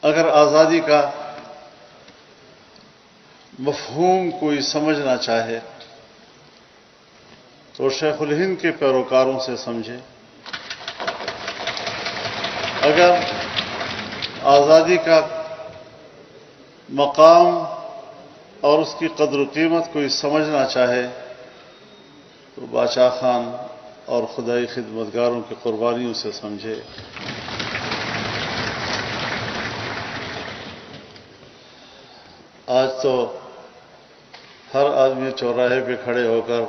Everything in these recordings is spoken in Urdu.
اگر آزادی کا مفہوم کوئی سمجھنا چاہے تو شیخ الہند کے پیروکاروں سے سمجھے۔ اگر آزادی کا مقام اور اس کی قدر و قیمت کوئی سمجھنا چاہے تو باچا خان اور خدائی خدمتگاروں کی قربانیوں سے سمجھے۔ آج تو ہر آدمی چوراہے پہ کھڑے ہو کر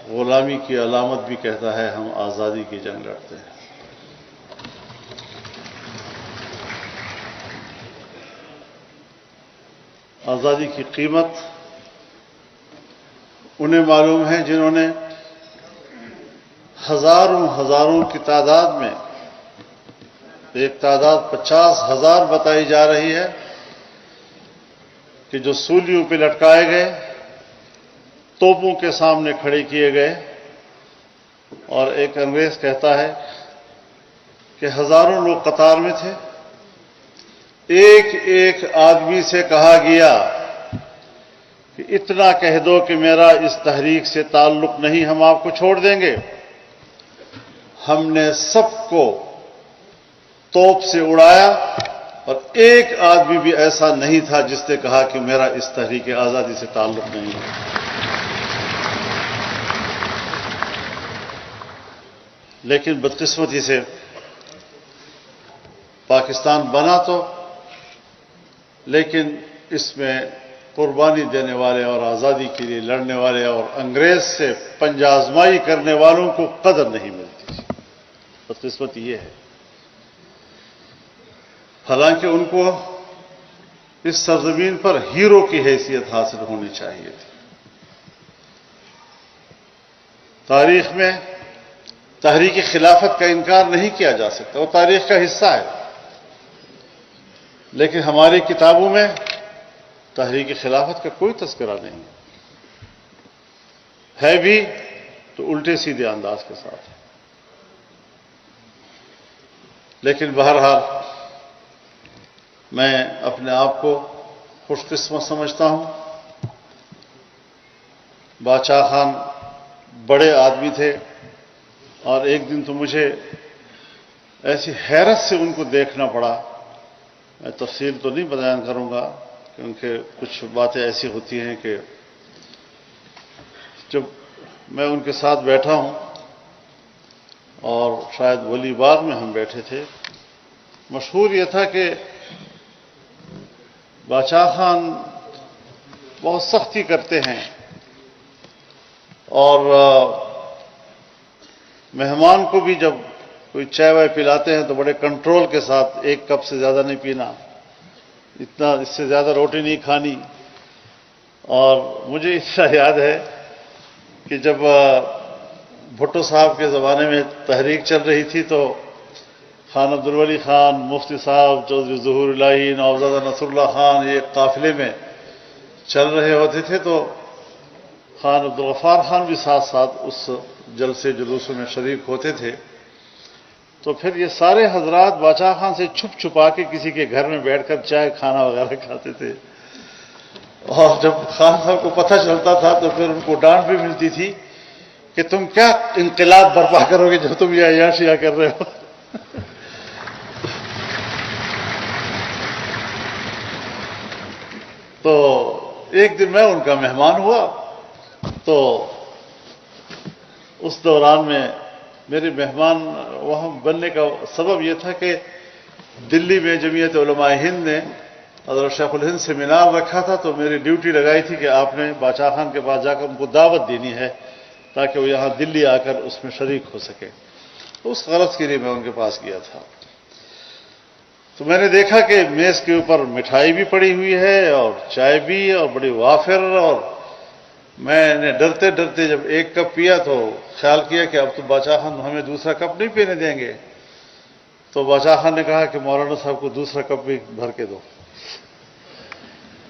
غلامی کی علامت بھی کہتا ہے ہم آزادی کی جنگ لڑتے ہیں۔ آزادی کی قیمت انہیں معلوم ہے جنہوں نے ہزاروں کی تعداد میں، ایک تعداد 50,000 بتائی جا رہی ہے کہ جو سولیوں پہ لٹکائے گئے، توپوں کے سامنے کھڑے کیے گئے، اور ایک انگریز کہتا ہے کہ ہزاروں لوگ قطار میں تھے، ایک ایک آدمی سے کہا گیا کہ اتنا کہہ دو کہ میرا اس تحریک سے تعلق نہیں، ہم آپ کو چھوڑ دیں گے۔ ہم نے سب کو توپ سے اڑایا اور ایک آدمی بھی ایسا نہیں تھا جس نے کہا کہ میرا اس تحریک آزادی سے تعلق نہیں ہے۔ لیکن بدقسمتی سے پاکستان بنا تو، لیکن اس میں قربانی دینے والے اور آزادی کے لیے لڑنے والے اور انگریز سے پنجہ آزمائی کرنے والوں کو قدر نہیں ملتی۔ بدقسمتی یہ ہے، حالانکہ ان کو اس سرزمین پر ہیرو کی حیثیت حاصل ہونی چاہیے تھی۔ تاریخ میں تحریک خلافت کا انکار نہیں کیا جا سکتا، وہ تاریخ کا حصہ ہے، لیکن ہماری کتابوں میں تحریک خلافت کا کوئی تذکرہ نہیں ہے بھی تو الٹے سیدھے انداز کے ساتھ۔ لیکن بہرحال میں اپنے آپ کو خوش قسمت سمجھتا ہوں۔ باچا خان بڑے آدمی تھے، اور ایک دن تو مجھے ایسی حیرت سے ان کو دیکھنا پڑا، میں تفصیل تو نہیں بیان کروں گا کیونکہ کچھ باتیں ایسی ہوتی ہیں کہ جب میں ان کے ساتھ بیٹھا ہوں، اور شاید ولی باغ میں ہم بیٹھے تھے، مشہور یہ تھا کہ باچا خان بہت سختی کرتے ہیں، اور مہمان کو بھی جب کوئی چائے وائے پلاتے ہیں تو بڑے کنٹرول کے ساتھ، ایک کپ سے زیادہ نہیں پینا، اتنا اس سے زیادہ روٹی نہیں کھانی۔ اور مجھے اتنا یاد ہے کہ جب بھٹو صاحب کے زمانے میں تحریک چل رہی تھی تو خان عبدالولی خان، مفتی صاحب، چودھری ظہور الہی، نوابزادہ نصر اللہ خان، یہ قافلے میں چل رہے ہوتے تھے تو خان عبدالغفار خان بھی ساتھ ساتھ اس جلسے جلوسوں میں شریک ہوتے تھے۔ تو پھر یہ سارے حضرات باچا خان سے چھپ چھپا کے کسی کے گھر میں بیٹھ کر چائے کھانا وغیرہ کھاتے تھے، اور جب خان صاحب کو پتہ چلتا تھا تو پھر ان کو ڈانٹ بھی ملتی تھی کہ تم کیا انقلاب برپا کرو گے جب تم یہ عیاشیاں کر رہے ہو۔ تو ایک دن میں ان کا مہمان ہوا، تو اس دوران میں میرے مہمان وہاں بننے کا سبب یہ تھا کہ دلی میں جمعیت علماء ہند نے حضرت شیخ الہند سیمینار رکھا تھا، تو میری ڈیوٹی لگائی تھی کہ آپ نے باچا خان کے پاس جا کر ان کو دعوت دینی ہے تاکہ وہ یہاں دلی آ کر اس میں شریک ہو سکے۔ تو اس غرض کے لیے میں ان کے پاس گیا تھا۔ تو میں نے دیکھا کہ میز کے اوپر مٹھائی بھی پڑی ہوئی ہے اور چائے بھی، اور بڑی وافر، اور میں نے ڈرتے ڈرتے جب ایک کپ پیا تو خیال کیا کہ اب تو باچا خان ہمیں دوسرا کپ نہیں پینے دیں گے، تو باچا خان نے کہا کہ مولانا صاحب کو دوسرا کپ بھی بھر کے دو۔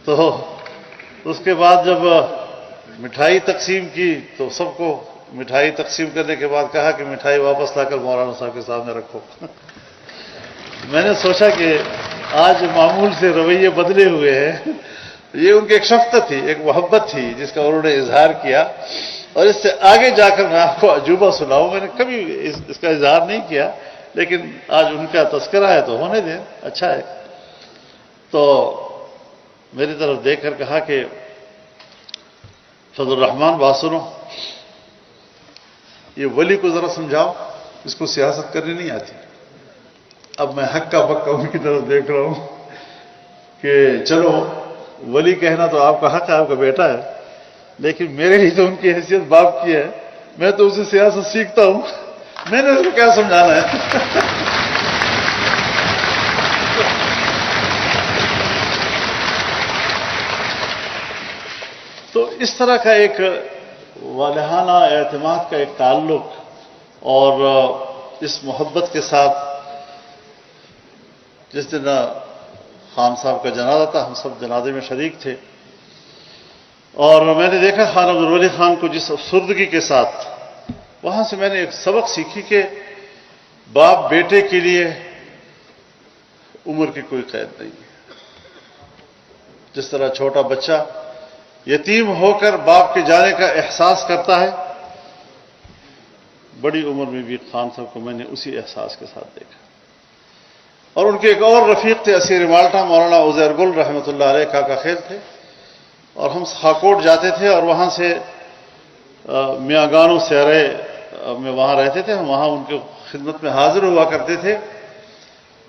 تو اس کے بعد جب مٹھائی تقسیم کی تو سب کو مٹھائی تقسیم کرنے کے بعد کہا کہ مٹھائی واپس لا کر مولانا صاحب کے سامنے رکھو۔ میں نے سوچا کہ آج معمول سے رویے بدلے ہوئے ہیں. یہ ان کی ایک شفقت تھی، ایک محبت تھی جس کا انہوں نے اظہار کیا. اور اس سے آگے جا کر میں آپ کو عجوبہ سناؤں. میں نے کبھی اس کا اظہار نہیں کیا، لیکن آج ان کا تذکرہ ہے تو ہونے دیں، اچھا ہے. تو میری طرف دیکھ کر کہا کہ فضل الرحمان بات سنو، یہ ولی کو ذرا سمجھاؤ، اس کو سیاست کرنی نہیں آتی. اب میں ہکا بکا ان کی طرف دیکھ رہا ہوں کہ چلو ولی کہنا تو آپ کا حق ہے، آپ کا بیٹا ہے، لیکن میرے لیے تو ان کی حیثیت باپ کی ہے. میں تو اسے سیاست سیکھتا ہوں، میں نے اس کو کیا سمجھانا ہے. تو اس طرح کا ایک والہانہ اعتماد کا ایک تعلق، اور اس محبت کے ساتھ جس دن خان صاحب کا جنازہ تھا، ہم سب جنازے میں شریک تھے، اور میں نے دیکھا خان عبدالولی خان کو جس افسردگی کے ساتھ. وہاں سے میں نے ایک سبق سیکھی کہ باپ بیٹے کے لیے عمر کی کوئی قید نہیں ہے. جس طرح چھوٹا بچہ یتیم ہو کر باپ کے جانے کا احساس کرتا ہے، بڑی عمر میں بھی خان صاحب کو میں نے اسی احساس کے ساتھ دیکھا. اور ان کے ایک اور رفیق تھے اسیر مالٹا، مولانا عزیر گل رحمۃ اللہ علیہ کا خیل تھے، اور ہم خاکوٹ جاتے تھے اور وہاں سے میاں گانو سیارے میں وہاں رہتے تھے. ہم وہاں ان کی خدمت میں حاضر ہوا کرتے تھے.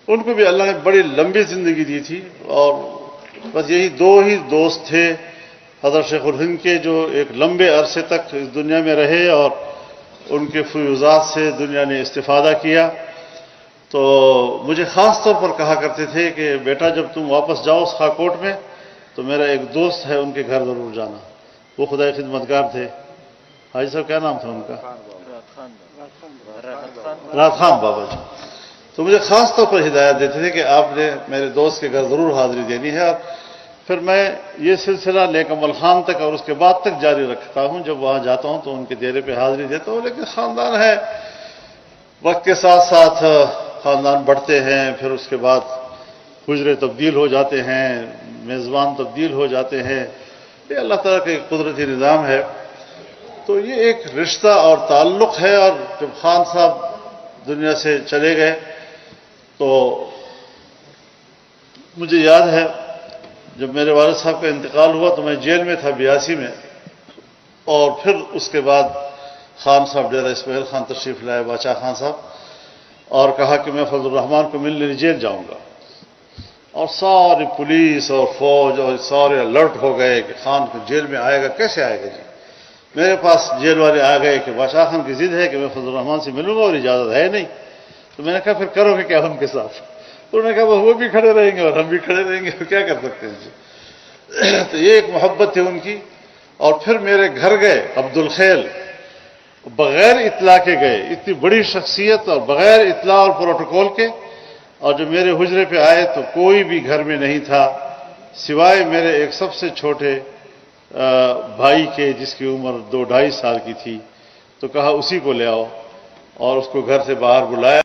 ان کو بھی اللہ نے بڑی لمبی زندگی دی تھی، اور بس یہی دو ہی دوست تھے حضرت شیخ الہند کے جو ایک لمبے عرصے تک اس دنیا میں رہے اور ان کے فیوضات سے دنیا نے استفادہ کیا. تو مجھے خاص طور پر کہا کرتے تھے کہ بیٹا جب تم واپس جاؤ اس خاکوٹ میں تو میرا ایک دوست ہے، ان کے گھر ضرور جانا. وہ خدائی خدمتگار تھے. حاجی صاحب کیا نام تھا ان کا؟ رات خان بابا جی. تو مجھے خاص طور پر ہدایت دیتے تھے کہ آپ نے میرے دوست کے گھر ضرور حاضری دینی ہے. اور پھر میں یہ سلسلہ نیک عمل خان تک اور اس کے بعد تک جاری رکھتا ہوں. جب وہاں جاتا ہوں تو ان کے ڈیرے پہ حاضری دیتا ہوں. لیکن خاندان ہے، وقت کے ساتھ ساتھ خاندان بڑھتے ہیں، پھر اس کے بعد حجرے تبدیل ہو جاتے ہیں، میزبان تبدیل ہو جاتے ہیں. یہ اللہ تعالیٰ کا ایک قدرتی نظام ہے. تو یہ ایک رشتہ اور تعلق ہے. اور جب خان صاحب دنیا سے چلے گئے تو مجھے یاد ہے جب میرے والد صاحب کا انتقال ہوا تو میں جیل میں تھا 82 میں. اور پھر اس کے بعد خان صاحب ڈیرہ اسماعیل خان تشریف لائے، باچا خان صاحب، اور کہا کہ میں فضل الرحمان کو ملنے جیل جاؤں گا. اور ساری پولیس اور فوج اور سارے الرٹ ہو گئے کہ خان کو جیل میں آئے گا، کیسے آئے گا جی. میرے پاس جیل والے آ گئے کہ بادشاہ خان کی ضد ہے کہ میں فضل الرحمان سے ملوں گا اور اجازت ہے نہیں. تو میں نے کہا پھر کرو گے کیا ان کے ساتھ؟ انہوں نے کہا وہ بھی کھڑے رہیں گے اور ہم بھی کھڑے رہیں گے، کیا کر سکتے ہیں جی. تو یہ ایک محبت تھی ان کی. اور پھر میرے گھر گئے عبدالخیل، بغیر اطلاع کے گئے، اتنی بڑی شخصیت اور بغیر اطلاع اور پروٹوکول کے. اور جب میرے حجرے پہ آئے تو کوئی بھی گھر میں نہیں تھا سوائے میرے ایک سب سے چھوٹے بھائی کے جس کی عمر 2-2.5 سال کی تھی. تو کہا اسی کو لے آؤ اور اس کو گھر سے باہر بلایا.